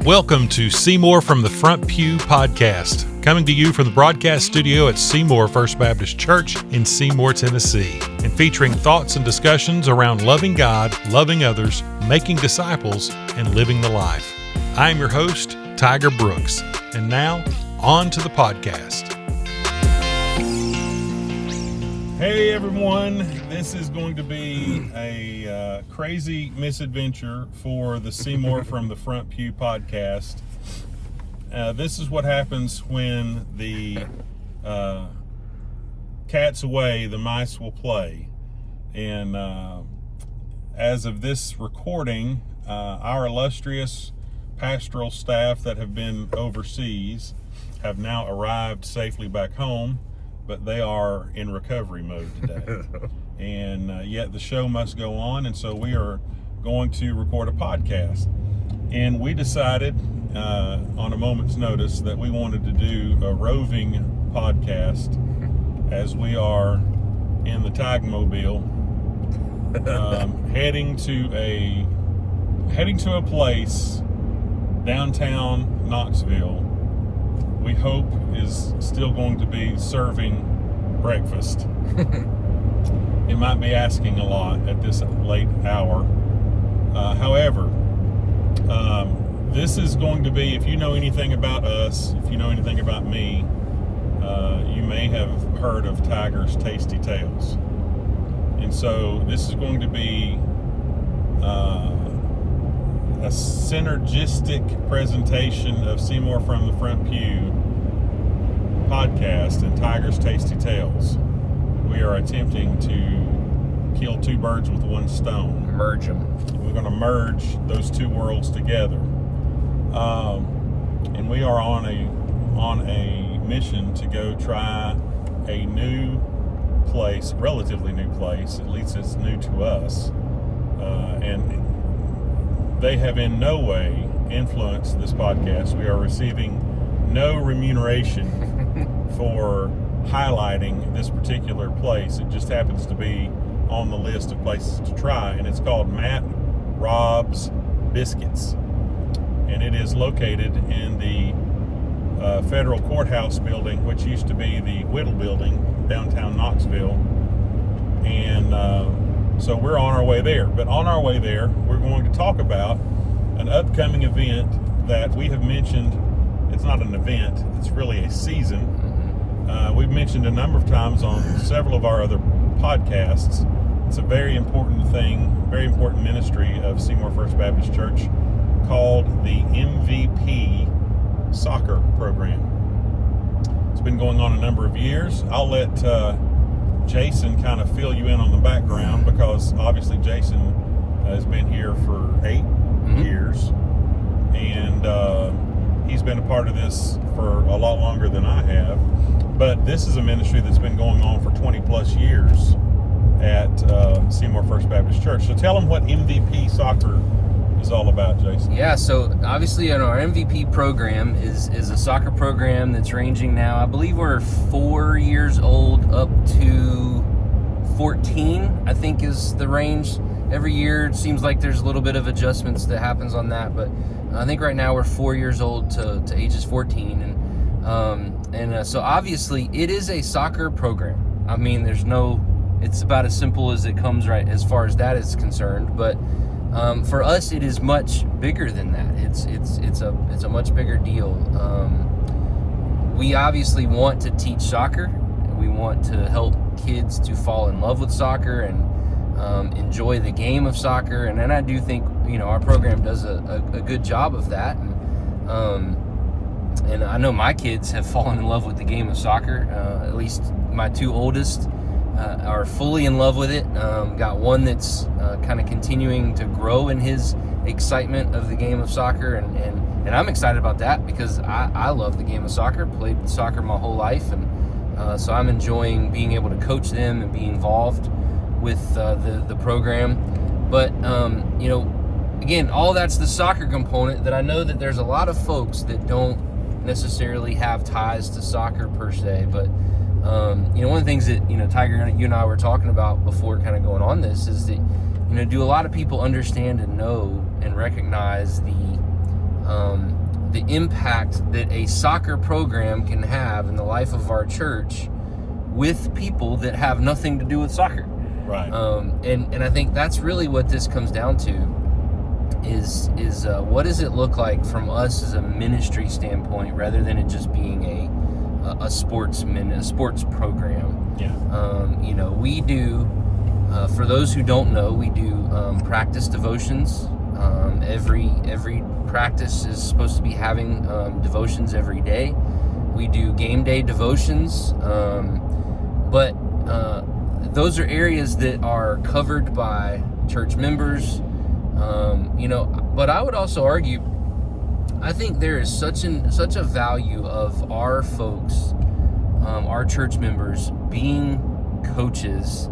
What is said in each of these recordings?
Welcome to Seymour from the Front Pew podcast, coming to you from the broadcast studio at Seymour First Baptist Church in Seymour, Tennessee, and featuring thoughts and discussions around loving God, loving others, making disciples, and living the life. I am your host, Tiger Brooks, and now, on to the podcast. Hey everyone, this is going to be a crazy misadventure for the Seymour from the Front Pew podcast. This is what happens when the cat's away, the mice will play. And as of this recording, our illustrious pastoral staff that have been overseas have now arrived safely back home, but they are in recovery mode today. And yet the show must go on, and so we are going to record a podcast. And we decided on a moment's notice that we wanted to do a roving podcast as we are in the Tigmobile, heading to a place downtown Knoxville we hope is still going to be serving breakfast. It might be asking a lot at this late hour. However, this is going to be, if you know anything about us, if you know anything about me, you may have heard of Tiger's Tasty Tales. And so this is going to be a synergistic presentation of Seymour from the Front Pew podcast and Tiger's Tasty Tales. We are attempting to kill two birds with one stone. Merge them. We're going to merge those two worlds together. And we are on a mission to go try a new place, relatively new place, at least it's new to us. And they have in no way influenced this podcast. We are receiving no remuneration for highlighting this particular place. It just happens to be on the list of places to try, and it's called Matt Rob's Biscuits. And it is located in the federal courthouse building, which used to be the Whittle building, downtown Knoxville. And so we're on our way there. But on our way there, we're going to talk about an upcoming event that we have mentioned. It's not an event, it's really a season. We've mentioned a number of times on several of our other podcasts. It's a very important thing, very important ministry of Seymour First Baptist Church called the MVP soccer program. It's been going on a number of years. I'll let Jason kind of fill you in on the background, because obviously Jason has been here for 8 years, and he's been a part of this for a lot longer than I have. But this is a ministry that's been going on for 20 plus years at Seymour First Baptist Church. So tell them what MVP soccer is all about, Jason. Yeah, so obviously our MVP program is a soccer program that's ranging now, I believe we're 4 years old up to 14, I think is the range. Every year it seems like there's a little bit of adjustments that happens on that, but I think right now we're 4 years old to ages 14. And so obviously it is a soccer program. I mean, it's about as simple as it comes, right, as far as that is concerned. But for us, it is much bigger than that. It's a much bigger deal. We obviously want to teach soccer. We want to help kids to fall in love with soccer and enjoy the game of soccer. And then I do think, our program does a good job of that. And I know my kids have fallen in love with the game of soccer. At least my two oldest are fully in love with it. Got one that's kind of continuing to grow in his excitement of the game of soccer, and I'm excited about that because I love the game of soccer. Played soccer my whole life, and so I'm enjoying being able to coach them and be involved with the program. But again, all that's the soccer component. That I know that there's a lot of folks that don't necessarily have ties to soccer per se, but one of the things that Tiger, you and I were talking about before kind of going on this is that do a lot of people understand and know and recognize the the impact that a soccer program can have in the life of our church with people that have nothing to do with soccer. Right. And I think that's really what this comes down to is what does it look like from us as a ministry standpoint rather than it just being a sports program. Yeah. We do, for those who don't know, we do practice devotions. Every practice is supposed to be having devotions every day. We do game day devotions, but those are areas that are covered by church members. But I would also argue, I think there is such a value of our folks, our church members being coaches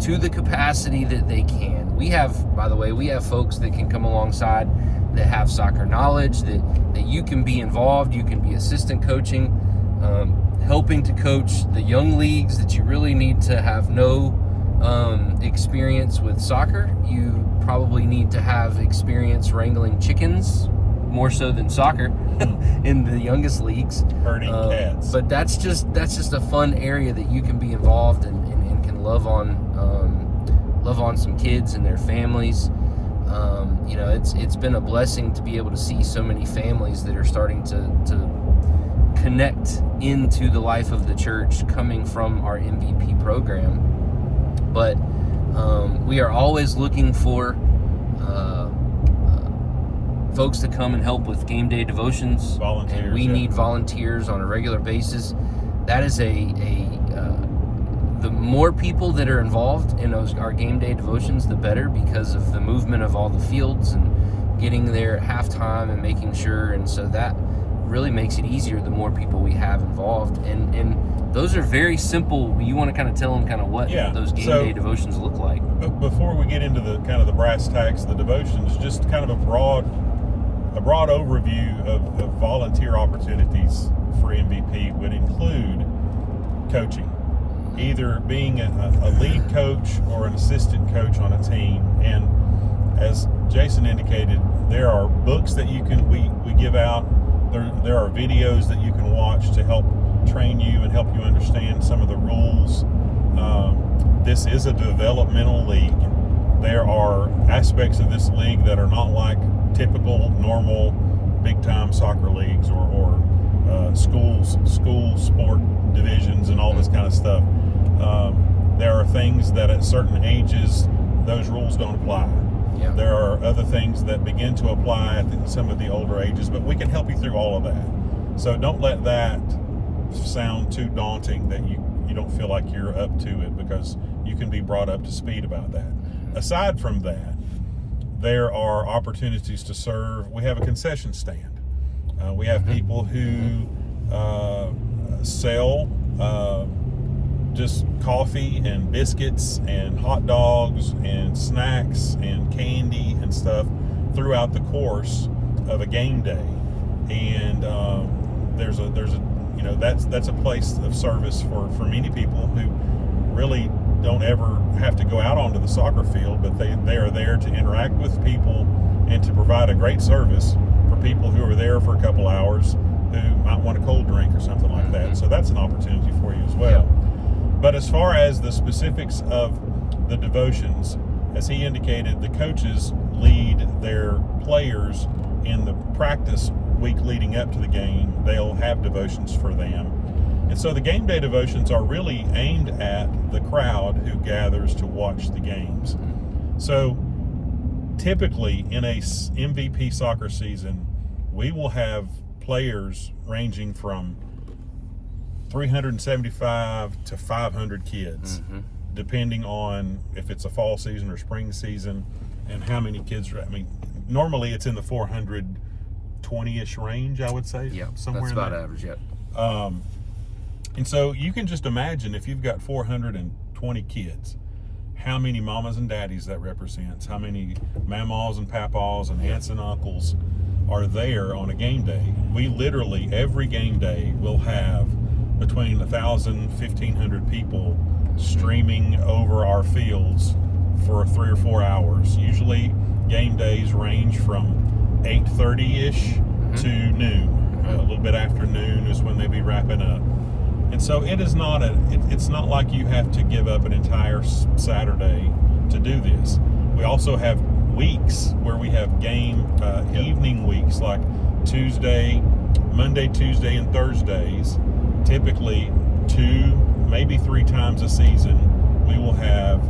to the capacity that they can. We have folks that can come alongside that have soccer knowledge, that you can be involved, you can be assistant coaching, helping to coach the young leagues that you really need to have no experience with soccer. You probably need to have experience wrangling chickens more so than soccer in the youngest leagues. Herding cats. But that's just a fun area that you can be involved in and can love on some kids and their families. It's been a blessing to be able to see so many families that are starting to connect into the life of the church coming from our MVP program. But we are always looking for folks to come and help with game day devotions. Volunteers, and we need volunteers on a regular basis. That is the more people that are involved in our game day devotions, the better, because of the movement of all the fields and getting there at halftime and making sure. And so that really makes it easier the more people we have involved. And those are very simple. You want to kind of tell them kind of what those game day devotions look like. Before we get into the kind of the brass tacks of the devotions, just kind of a broad overview of volunteer opportunities for MVP would include coaching, either being a lead coach or an assistant coach on a team. And as Jason indicated, there are books that we give out. There are videos that you can watch to help train you and help you understand some of the rules. This is a developmental league. There are aspects of this league that are not like typical, normal, big-time soccer leagues or school sport divisions and all this kind of stuff. There are things that at certain ages, those rules don't apply. Yeah. There are other things that begin to apply at some of the older ages, but we can help you through all of that. So don't let that sound too daunting that you don't feel like you're up to it, because you can be brought up to speed about that. Aside from that, there are opportunities to serve. We have a concession stand. We have people who sell just coffee and biscuits and hot dogs and snacks and candy and stuff throughout the course of a game day. And there's a that's a place of service for many people who really don't ever have to go out onto the soccer field, but they are there to interact with people and to provide a great service for people who are there for a couple hours who might want a cold drink or something like that. So that's an opportunity for you as well. But as far as the specifics of the devotions, as he indicated, the coaches lead their players in the practice week leading up to the game. They'll have devotions for them. And so the game day devotions are really aimed at the crowd who gathers to watch the games. So typically in a MVP soccer season, we will have players ranging from 375 to 500 kids, depending on if it's a fall season or spring season and how many kids are. I mean, normally it's in the 420-ish range, I would say. Yeah, somewhere that's in about there. average, yeah. And so you can just imagine, if you've got 420 kids, how many mamas and daddies that represents, how many mamas and papas and aunts and uncles are there on a game day. We literally, every game day, will have between 1,000, 1,500 people streaming over our fields for 3 or 4 hours. Usually game days range from 8:30-ish to noon. A little bit after noon is when they be wrapping up. And so it is not it's not like you have to give up an entire Saturday to do this. We also have weeks where we have game evening weeks, like Monday, Tuesday, and Thursdays. Typically 2, maybe 3 times a season, we will have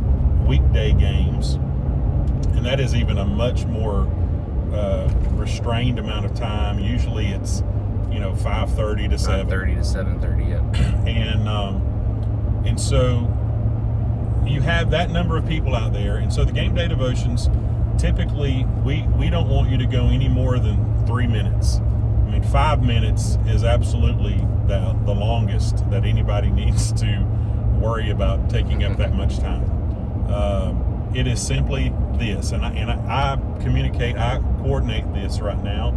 weekday games, and that is even a much more restrained amount of time. Usually it's 5:30 to 7. 5:30 to 7:30. Yeah. And so you have that number of people out there, and so the game day devotions, typically we don't want you to go any more than 3 minutes. I mean, 5 minutes is absolutely the longest that anybody needs to worry about taking up that much time. It is simply this, and I coordinate this right now.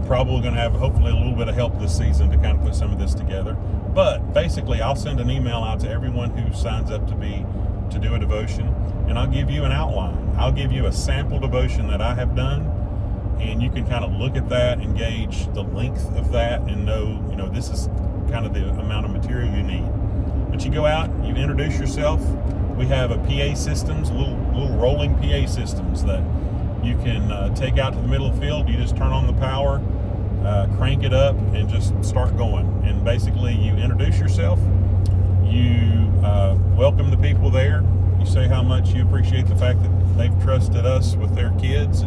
Probably going to have hopefully a little bit of help this season to kind of put some of this together. But basically, I'll send an email out to everyone who signs up to do a devotion, and I'll give you an outline. I'll give you a sample devotion that I have done, and you can kind of look at that and gauge the length of that and know this is kind of the amount of material you need. But you go out, you introduce yourself. We have a PA systems, little rolling PA systems that you can take out to the middle of the field. You just turn on the power, crank it up, and just start going. And basically, you introduce yourself, you welcome the people there, you say how much you appreciate the fact that they've trusted us with their kids,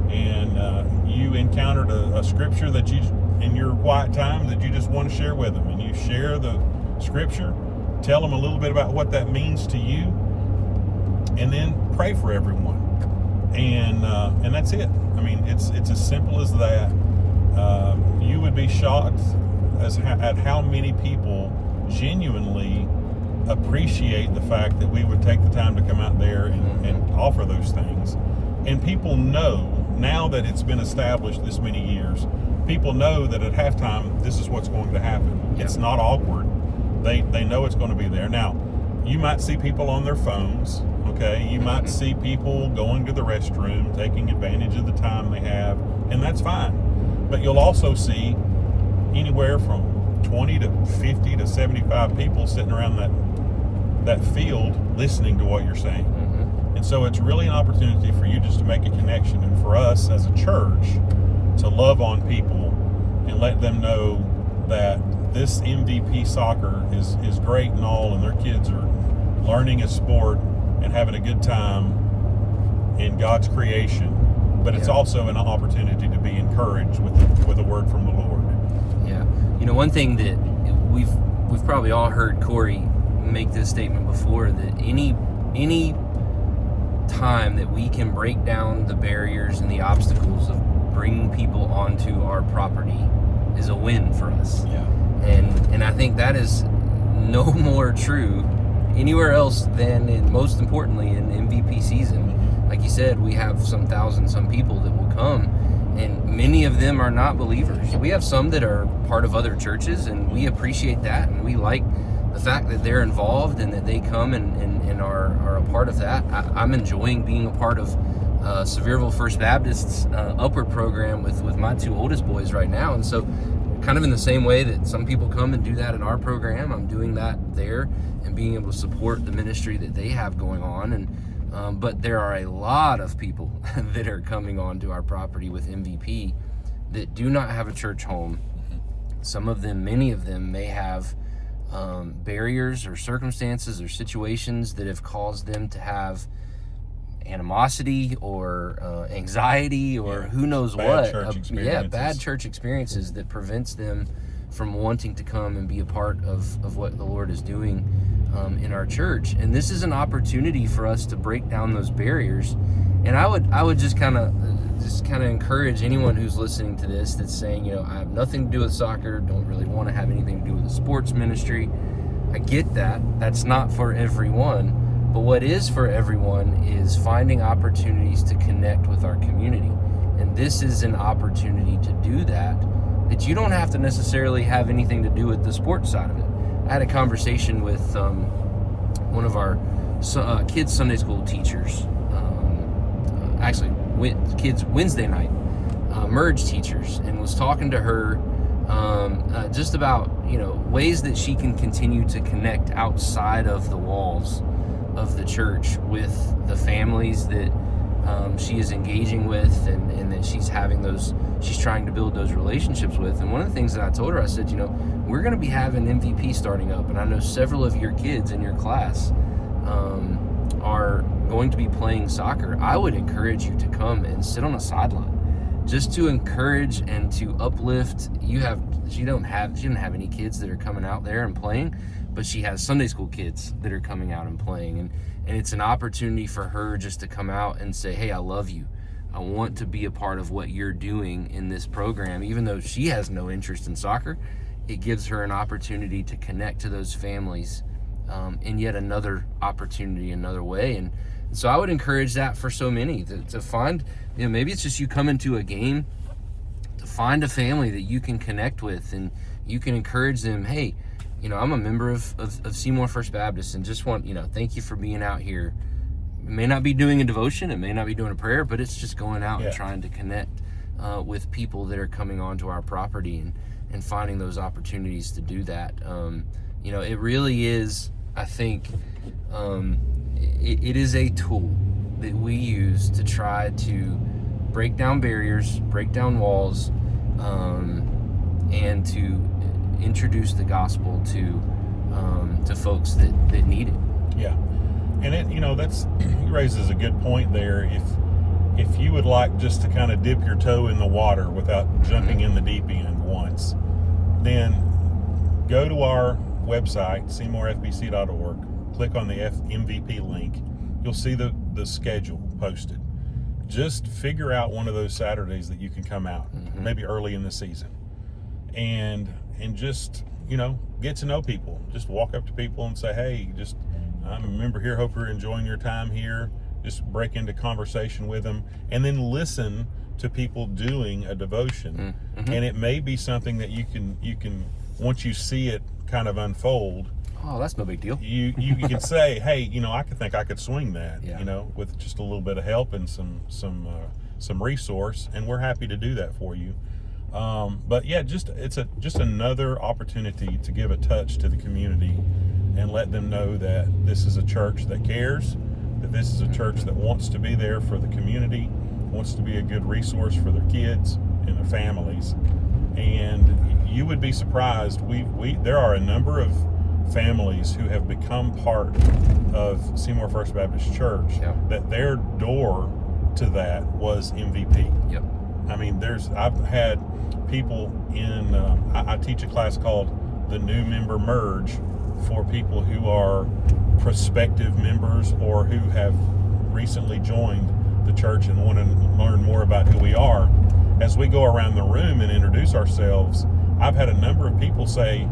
and you encountered a scripture that you, in your quiet time, that you just want to share with them, and you share the scripture, tell them a little bit about what that means to you, and then pray for everyone. And that's it. I mean, it's as simple as that. You would be shocked at how many people genuinely appreciate the fact that we would take the time to come out there and offer those things. And people know, now that it's been established this many years, people know that at halftime, this is what's going to happen. Yeah. It's not awkward. They know it's going to be there. Now, you might see people on their phones, okay? You might see people going to the restroom, taking advantage of the time they have, and that's fine. But you'll also see anywhere from 20 to 50 to 75 people sitting around that field listening to what you're saying. And so it's really an opportunity for you just to make a connection, and for us as a church to love on people and let them know that this MVP soccer is great and all, and their kids are learning a sport and having a good time in God's creation. But it's also an opportunity to be encouraged with a word from the Lord. Yeah. One thing that we've probably all heard Corey make this statement before, that any time that we can break down the barriers and the obstacles of bringing people onto our property is a win for us. Yeah. And I think that is no more true anywhere else than, most importantly, in MVP season. Like you said, we have some people that will come, and many of them are not believers. We have some that are part of other churches, and we appreciate that, and we like the fact that they're involved and that they come and are a part of that. I'm enjoying being a part of Sevierville First Baptist's upward program with my 2 oldest boys right now, and so kind of in the same way that some people come and do that in our program, I'm doing that there and being able to support the ministry that they have going on. And but there are a lot of people that are coming onto our property with MVP that do not have a church home. Some of them, many of them, may have barriers or circumstances or situations that have caused them to have animosity or anxiety or who knows bad what. Church Church experiences that prevents them from wanting to come and be a part of what the Lord is doing in our church. And this is an opportunity for us to break down those barriers. And I would just kind of encourage anyone who's listening to this that's saying, I have nothing to do with soccer, don't really want to have anything to do with the sports ministry. I get that. That's not for everyone. But what is for everyone is finding opportunities to connect with our community. And this is an opportunity to do that you don't have to necessarily have anything to do with the sports side of it. I had a conversation with one of our kids' Sunday school teachers, kids' Wednesday night merge teachers, and was talking to her just about ways that she can continue to connect outside of the walls of the church with the families that she is engaging with, and that she's trying to build those relationships with. And one of the things that I told her, I said, we're going to be having MVP starting up, and I know several of your kids in your class are going to be playing soccer. I would encourage you to come and sit on a sideline, just to encourage and to uplift. She doesn't have any kids that are coming out there and playing, but she has Sunday school kids that are coming out and playing, and it's an opportunity for her just to come out and say, hey, I love you. I want to be a part of what you're doing in this program. Even though she has no interest in soccer, it gives her an opportunity to connect to those families in yet another opportunity, another way. And so I would encourage that for so many, to find, maybe it's just you come into a game, to find a family that you can connect with, and you can encourage them, hey, I'm a member of Seymour First Baptist, and just want, thank you for being out here. It may not be doing a devotion, it may not be doing a prayer, but it's just going out and trying to connect with people that are coming onto our property, and finding those opportunities to do that. It really is, I think, it is a tool that we use to try to break down barriers, break down walls, and to introduce the gospel to folks that need it. Yeah, and he raises a good point there. If you would like just to kind of dip your toe in the water without jumping in the deep end once, then go to our website, SeymourFBC.org, click on the MVP link. You'll see the schedule posted. Just figure out one of those Saturdays that you can come out, maybe early in the season, and just get to know people. Just walk up to people and say, hey, I'm a member here, hope you're enjoying your time here. Just break into conversation with them, and then listen to people doing a devotion. And it may be something that you can once you see it kind of unfold, oh, that's no big deal, you can say, hey, I could swing that, with just a little bit of help and some resource, and we're happy to do that for you. But yeah, it's just another opportunity to give a touch to the community and let them know that this is a church that cares, that this is a church that wants to be there for the community, wants to be a good resource for their kids and their families. And you would be surprised, there are a number of families who have become part of Seymour First Baptist Church, that their door to that was MVP. Yep. I mean, I've had people in, I teach a class called the New Member Merge for people who are prospective members or who have recently joined the church and want to learn more about who we are. As we go around the room and introduce ourselves, I've had a number of people say,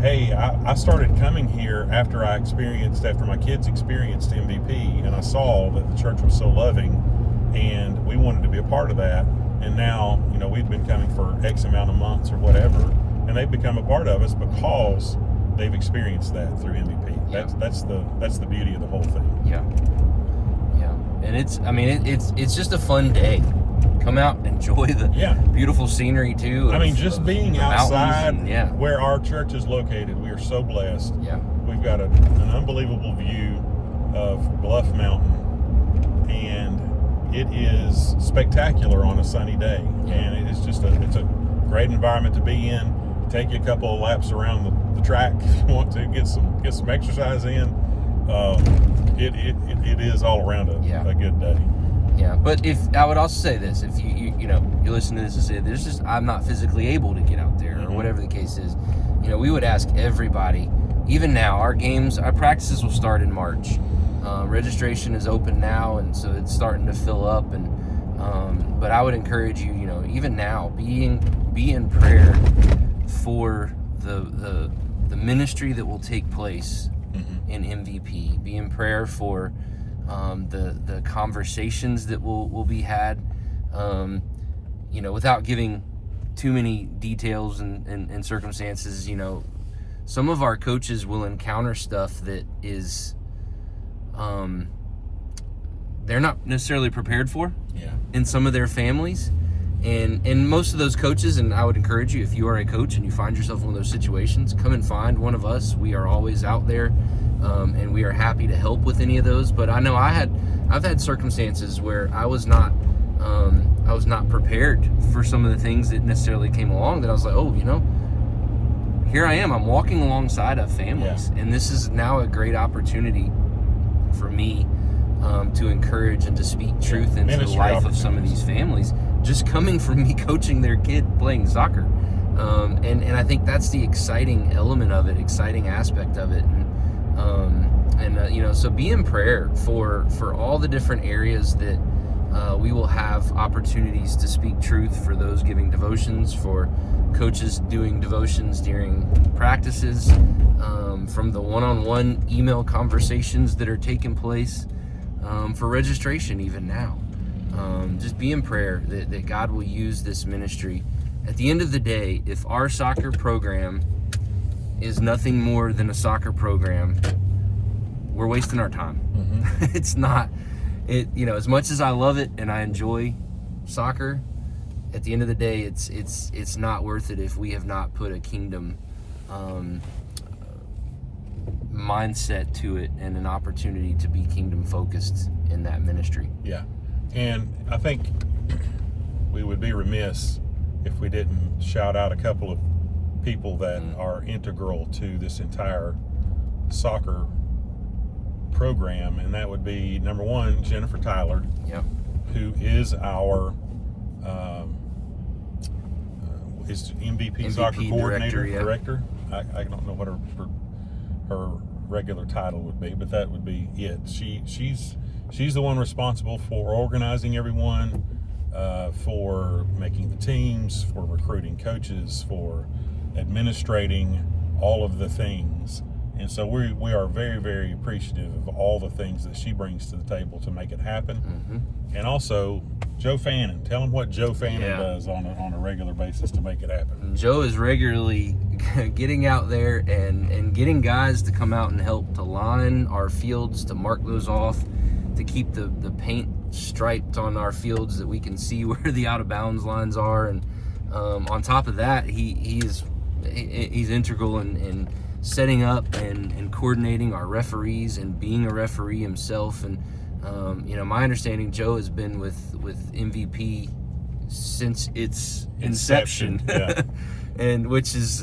hey, I started coming here after my kids experienced MVP, and I saw that the church was so loving, and we wanted to be a part of that. And now, we've been coming for X amount of months or whatever, and they've become a part of us because they've experienced that through MVP. That's the beauty of the whole thing. Yeah. And it's just a fun day. Come out and enjoy the beautiful scenery too. Just being outside where our church is located, we are so blessed. Yeah. We've got an unbelievable view of Bluff Mountain, and it is spectacular on a sunny day. And it's a great environment to be in. Take you a couple of laps around the track if you want to get some exercise in. It is all around a good day. Yeah, but if I would also say this, if you listen to this and say I'm not physically able to get out there, or whatever the case is, we would ask everybody. Even now, our practices will start in March. Registration is open now, and so it's starting to fill up. And but I would encourage you, even now, be in prayer for the ministry that will take place in MVP. Be in prayer for the conversations that will be had, without giving too many details and circumstances. Some of our coaches will encounter stuff that is they're not necessarily prepared for in some of their families, And most of those coaches, and I would encourage you, if you are a coach and you find yourself in one of those situations, come and find one of us. We are always out there, and we are happy to help with any of those. But I know I've had circumstances where I was not prepared for some of the things that necessarily came along, that I was like, oh, here I am. I'm walking alongside of families, and this is now a great opportunity for me to encourage and to speak truth into the life of some of these families, just coming from me coaching their kid playing soccer. And I think that's the exciting element of it, exciting aspect of it. So be in prayer for all the different areas that we will have opportunities to speak truth, for those giving devotions, for coaches doing devotions during practices, from the one-on-one email conversations that are taking place, for registration even now. Just be in prayer that God will use this ministry. At the end of the day, if our soccer program is nothing more than a soccer program, we're wasting our time. Mm-hmm. It's not. As much as I love it and I enjoy soccer, at the end of the day, it's not worth it if we have not put a kingdom mindset to it and an opportunity to be kingdom focused in that ministry. Yeah. And I think we would be remiss if we didn't shout out a couple of people that are integral to this entire soccer program, and that would be, number one, Jennifer Tyler, who is our is MVP soccer director. I don't know what her regular title would be, but that would be it. She's the one responsible for organizing everyone, for making the teams, for recruiting coaches, for administrating all of the things. And so we are very, very appreciative of all the things that she brings to the table to make it happen. Mm-hmm. And also, Joe Fannin. Tell him what Joe Fannin does on a regular basis to make it happen. Joe is regularly getting out there and getting guys to come out and help to line our fields, to mark those off, to keep the paint striped on our fields that we can see where the out of bounds lines are. And on top of that, he's integral in setting up and coordinating our referees and being a referee himself. And my understanding, Joe has been with MVP since its inception. Yeah. And which is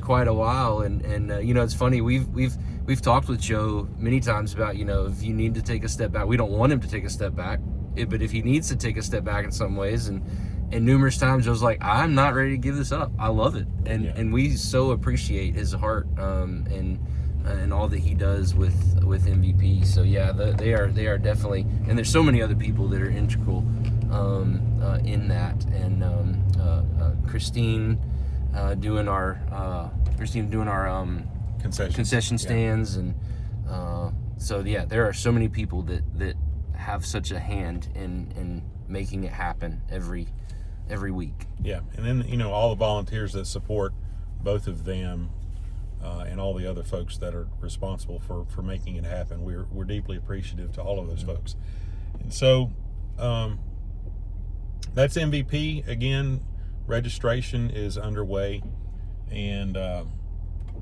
quite a while. And it's funny, we've talked with Joe many times about, if you need to take a step back, we don't want him to take a step back, but if he needs to take a step back in some ways, and numerous times Joe's like, I'm not ready to give this up. I love it. And we so appreciate his heart and all that he does with MVP. So they are definitely, and there's so many other people that are integral in that. And Christine doing our concession stands, and there are so many people that have such a hand in making it happen every week. Yeah, and then all the volunteers that support both of them, and all the other folks that are responsible for making it happen. We're deeply appreciative to all of those folks. And so that's MVP. Again, registration is underway, and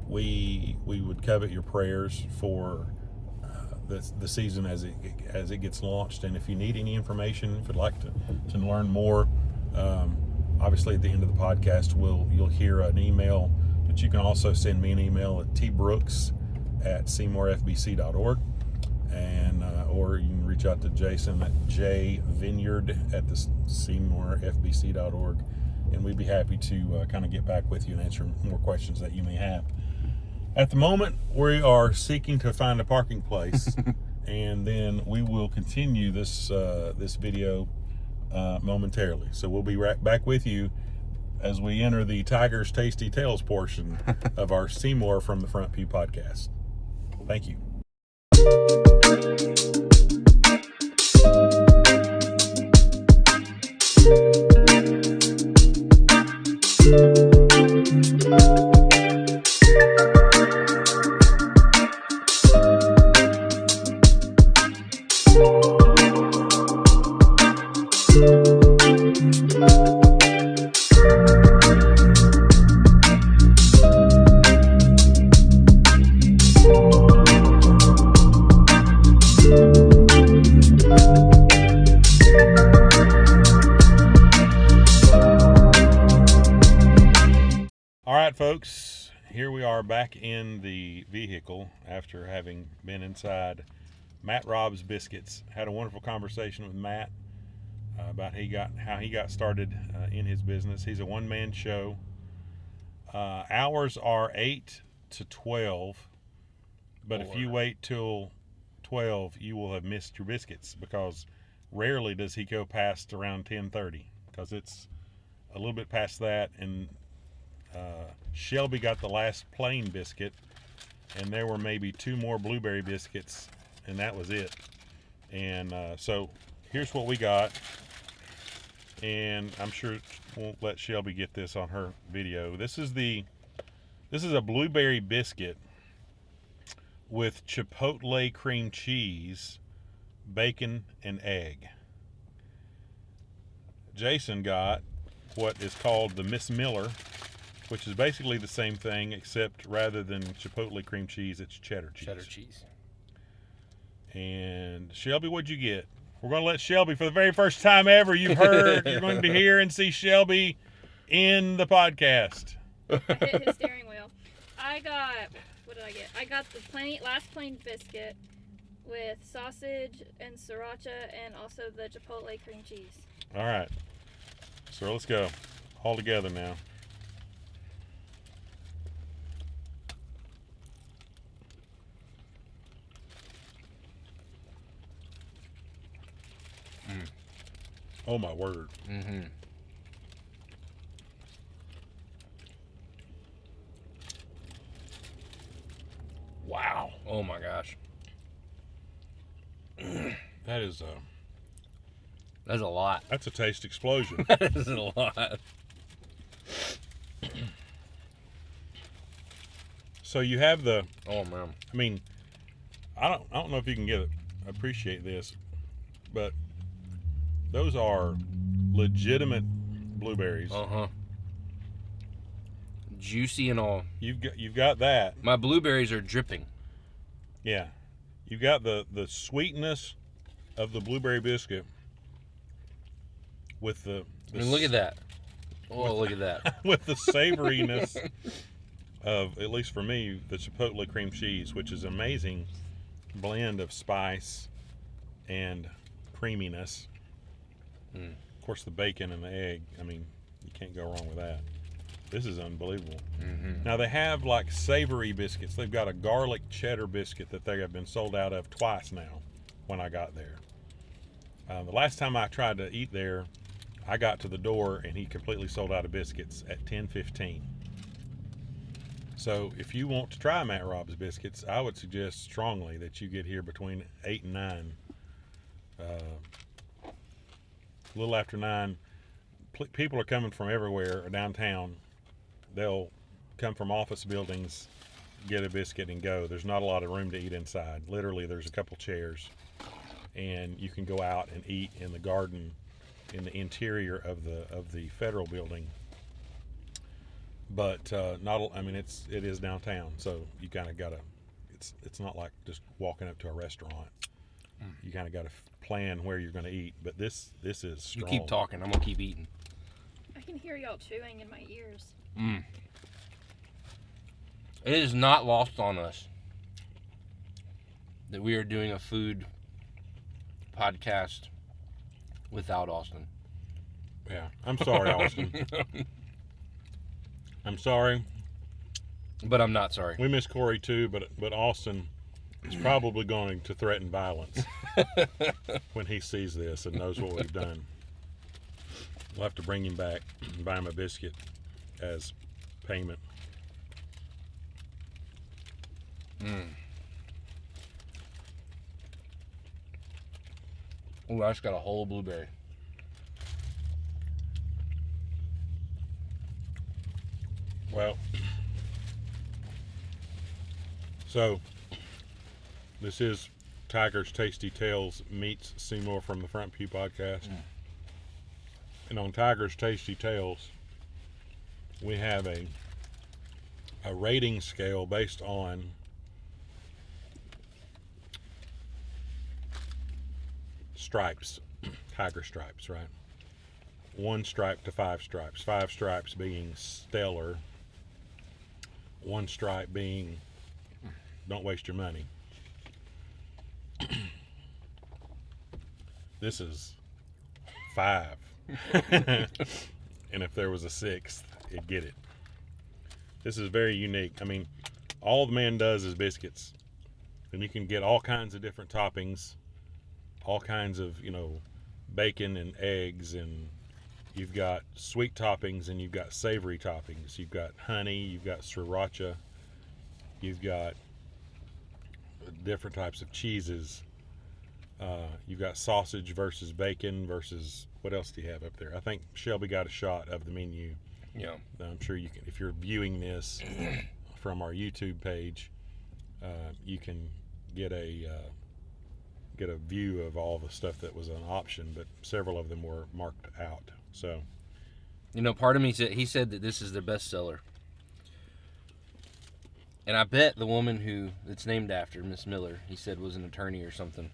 we would covet your prayers for the season as it gets launched. And if you need any information, if you'd like to learn more, obviously at the end of the podcast you'll hear an email, but you can also send me an email at tbrooks@seymourfbc.org, and or you can reach out to Jason at jvineyard@seymourfbc.org, and we'd be happy to kind of get back with you and answer more questions that you may have. At the moment, we are seeking to find a parking place, and then we will continue this video momentarily. So we'll be right back with you as we enter the Tiger's Tasty Tales portion of our Seymour from the Front Pew podcast. Thank you. folks, here we are back in the vehicle after having been inside Matt Rob's Biscuits. Had a wonderful conversation with Matt about how he got started in his business. He's a one-man show. Hours are 8 to 12, but if you wait till 12, you will have missed your biscuits, because rarely does he go past around 10:30, because it's a little bit past that. And Shelby got the last plain biscuit, and there were maybe 2 more blueberry biscuits, and that was it. And so here's what we got, and I'm sure we'll let Shelby get this on her video. This is a blueberry biscuit with chipotle cream cheese, bacon, and egg. Jason got what is called the Miss Miller, which is basically the same thing, except rather than chipotle cream cheese, it's cheddar cheese. Cheddar cheese. And Shelby, what'd you get? We're going to let Shelby, for the very first time ever, you're going to hear and see Shelby in the podcast. I hit his steering wheel. What did I get? I got the last plain biscuit with sausage and sriracha, and also the chipotle cream cheese. All right. So let's go. All together now. Oh my word. Mm-hmm. Wow. Oh my gosh. That is That's a lot. that's a taste explosion. That is a lot. So you have the, Oh man. I mean, I don't know if you can appreciate this, but those are legitimate blueberries. Uh-huh. Juicy and all. You've got that. My blueberries are dripping. Yeah. You've got the sweetness of the blueberry biscuit with the I mean, look at that. Oh, look at that. with the savoriness of, at least for me, the chipotle cream cheese, which is an amazing blend of spice and creaminess. Of course, the bacon and the egg, I mean, you can't go wrong with that. This is unbelievable. Mm-hmm. Now, they have like savory biscuits. They've got a garlic cheddar biscuit that they have been sold out of twice now when I got there. The last time I tried to eat there, I got to the door and he completely sold out of biscuits at 10:15. So if you want to try Matt Rob's Biscuits, I would suggest strongly that you get here between 8 and 9. A little after 9, people are coming from everywhere downtown. They'll come from office buildings, get a biscuit, and go. There's not a lot of room to eat inside. Literally, there's a couple chairs, and you can go out and eat in the garden in the interior of the federal building. But it is downtown, so you kind of gotta. It's not like just walking up to a restaurant. You kind of got to plan where you're going to eat. But this is strong. You keep talking. I'm gonna keep eating. I can hear y'all chewing in my ears. It is not lost on us that we are doing a food podcast without Austin. Yeah, I'm sorry, Austin. I'm sorry. But I'm not sorry. We miss Corey too, but Austin is probably going to threaten violence when he sees this and knows what we've done. We'll have to bring him back and buy him a biscuit as payment. Oh, that's got a whole blueberry. Well, so this is Tiger's Tasty Tales meets Seymour from the Front Pew podcast. And on Tiger's Tasty Tales, we have a rating scale based on stripes, tiger stripes, right? 1 stripe to 5 stripes. 5 stripes being stellar, one stripe being don't waste your money. This is 5. And if there was a 6th, it'd get it. This is very unique. I mean, all the man does is biscuits. And you can get all kinds of different toppings, all kinds of, bacon and eggs, and you've got sweet toppings and you've got savory toppings. You've got honey, you've got sriracha, you've got different types of cheeses. You've got sausage versus bacon versus, what else do you have up there? I think Shelby got a shot of the menu. Yeah. I'm sure you can, if you're viewing this from our YouTube page, you can get a view of all the stuff that was an option, but several of them were marked out. So, part of me said that this is their best seller. And I bet the woman who it's named after, Miss Miller, he said was an attorney or something.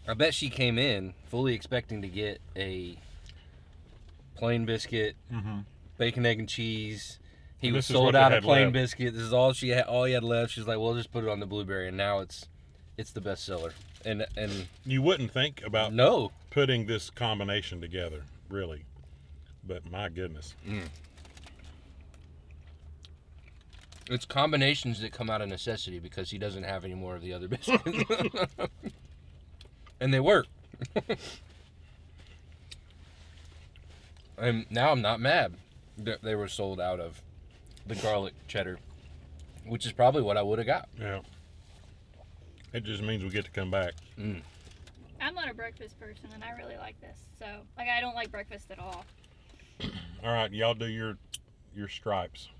I bet she came in fully expecting to get a plain biscuit, bacon, egg, and cheese. He was sold out of plain biscuit. This is all she had. All he had left. She's like, "Well, just put it on the blueberry," and now it's the best seller. And you wouldn't think about no putting this combination together, really, but my goodness. It's combinations that come out of necessity because he doesn't have any more of the other biscuits. And they work. And now I'm not mad that they were sold out of the garlic cheddar, which is probably what I would have got. Yeah. It just means we get to come back. I'm not a breakfast person, and I really like this. So, I don't like breakfast at all. All right, y'all do your stripes.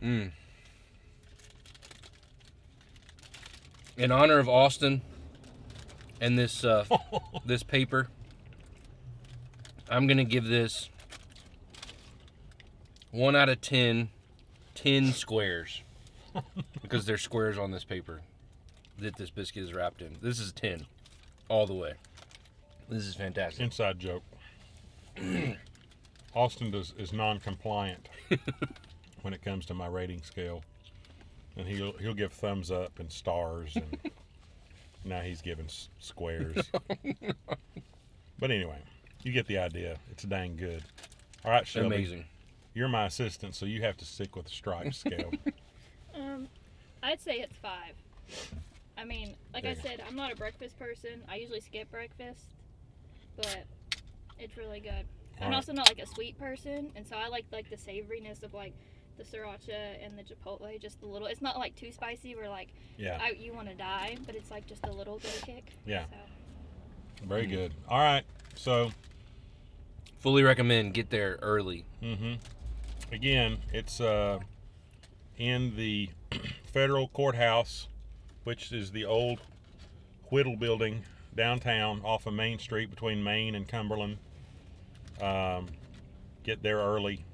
In honor of Austin and this this paper, I'm gonna give this 1 out of 10 squares because there's squares on this paper that this biscuit is wrapped in. This is 10 all the way. This is fantastic. Inside joke. Austin is non-compliant when it comes to my rating scale. And he'll give thumbs up and stars, and now he's giving squares. But anyway, you get the idea. It's dang good. All right, Shelby. Amazing. You're my assistant, so you have to stick with the stripe scale. I'd say it's 5. I mean, like I said, I'm not a breakfast person. I usually skip breakfast, but it's really good. I'm also not a sweet person, and so I like the savoriness of the sriracha and the chipotle, just a little. It's not too spicy where you want to die, but it's just a little bit of kick. Yeah. So. Very good. All right. So fully recommend get there early. Again, it's in the federal courthouse, which is the old Whittle building downtown off of Main Street between Main and Cumberland. Get there early.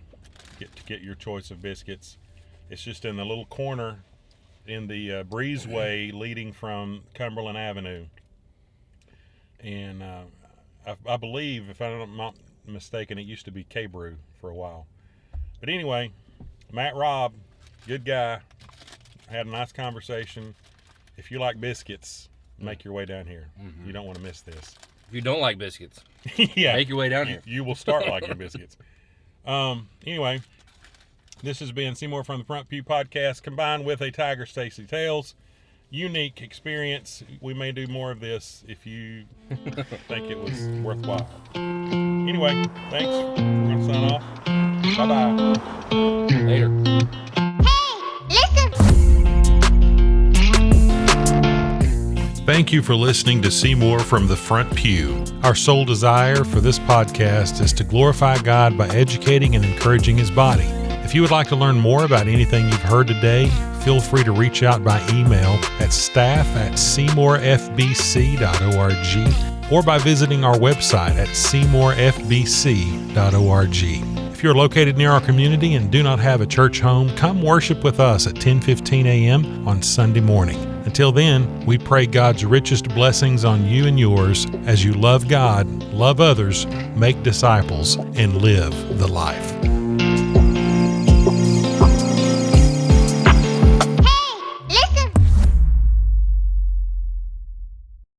Get your choice of biscuits. It's just in the little corner in the breezeway leading from Cumberland Avenue. And I believe, if I'm not mistaken, it used to be K-Brew for a while. But anyway, Matt Robb, good guy. Had a nice conversation. If you like biscuits, make your way down here. You don't want to miss this. If you don't like biscuits, yeah, make your way down here. You will start liking biscuits. Anyway, this has been Seymour from the Front Pew Podcast combined with a Tiger Stacy Tales. Unique experience. We may do more of this if you think it was worthwhile. Anyway, thanks. We're going to sign off. Bye-bye. Later. Thank you for listening to Seymour from the Front Pew. Our sole desire for this podcast is to glorify God by educating and encouraging His body. If you would like to learn more about anything you've heard today, feel free to reach out by email at staff@seymourfbc.org or by visiting our website at seymourfbc.org. If you're located near our community and do not have a church home, come worship with us at 10:15 a.m. on Sunday morning. Until then, we pray God's richest blessings on you and yours as you love God, love others, make disciples, and live the life.